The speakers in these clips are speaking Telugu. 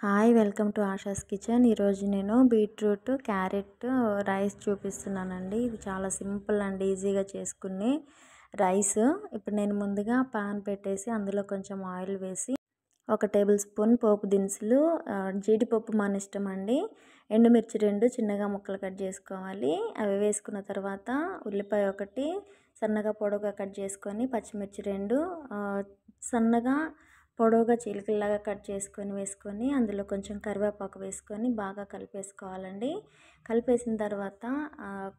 Hi welcome to ASHAs kitchen. ఈరోజు నేను బీట్రూట్ క్యారెట్ రైస్ చూపిస్తున్నానండి. ఇది చాలా సింపుల్ అండ్ ఈజీగా చేసుకునే రైస్. ఇప్పుడు నేను ముందుగా పాన్ పెట్టేసి అందులో కొంచెం ఆయిల్ వేసి 1 టేబుల్ స్పూన్ పోపు దినుసులు, జీడిపప్పు మన ఇష్టం అండి, ఎండుమిర్చి 2 చిన్నగా ముక్కలు కట్ చేసుకోవాలి. అవి వేసుకున్న తర్వాత ఉల్లిపాయ 1 సన్నగా పొడవుగా కట్ చేసుకొని, పచ్చిమిర్చి 2 సన్నగా పొడవుగా చీలికల్లాగా కట్ చేసుకొని వేసుకొని, అందులో కొంచెం కరివేపాకు వేసుకొని బాగా కలిపేసుకోవాలండి. కలిపేసిన తర్వాత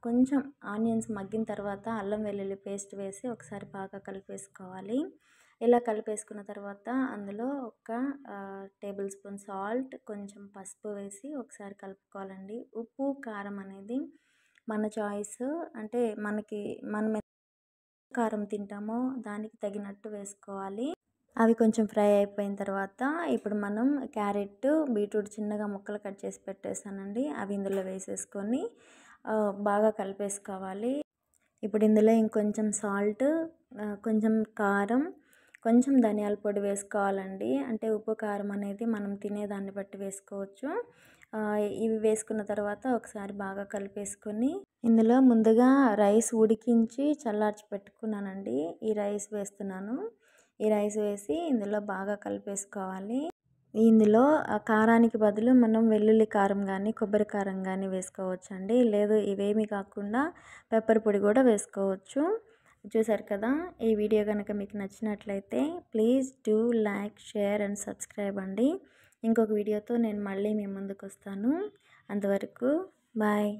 కొంచెం ఆనియన్స్ మగ్గిన తర్వాత అల్లం వెల్లుల్లి పేస్ట్ వేసి ఒకసారి బాగా కలిపేసుకోవాలి. ఇలా కలిపేసుకున్న తర్వాత అందులో 1 టేబుల్ స్పూన్ సాల్ట్, కొంచెం పసుపు వేసి ఒకసారి కలుపుకోవాలండి. ఉప్పు కారం అనేది మన చాయిస్, అంటే మనం కారం తింటామో దానికి తగినట్టు వేసుకోవాలి. అవి కొంచెం ఫ్రై అయిపోయిన తర్వాత ఇప్పుడు మనం క్యారెట్, బీట్రూట్ చిన్నగా ముక్కలు కట్ చేసి పెట్టేసానండి. అవి ఇందులో వేసేసుకొని బాగా కలిపేసుకోవాలి. ఇప్పుడు ఇందులో ఇంకొంచెం సాల్ట్, కొంచెం కారం, కొంచెం ధనియాల పొడి వేసుకోవాలండి. అంటే ఉప్పు కారం అనేది మనం తినేదాన్ని బట్టి వేసుకోవచ్చు. ఇవి వేసుకున్న తర్వాత ఒకసారి బాగా కలిపేసుకొని ఇందులో ముందుగా రైస్ ఉడికించి చల్లార్చి పెట్టుకున్నానండి. ఈ రైస్ వేస్తున్నాను. ఈ రైస్ వేసి ఇందులో బాగా కలిపేసుకోవాలి. ఇందులో కారానికి బదులు మనం వెల్లుల్లి కారం కానీ కొబ్బరి కారం కానీ వేసుకోవచ్చండి. లేదు ఇవేమీ కాకుండా పెప్పర్ పొడి కూడా వేసుకోవచ్చు. చూసారు కదా. ఈ వీడియో కనుక మీకు నచ్చినట్లయితే please do like, share and subscribe అండి. ఇంకొక వీడియోతో నేను మళ్ళీ మీ ముందుకు వస్తాను. అంతవరకు బాయ్.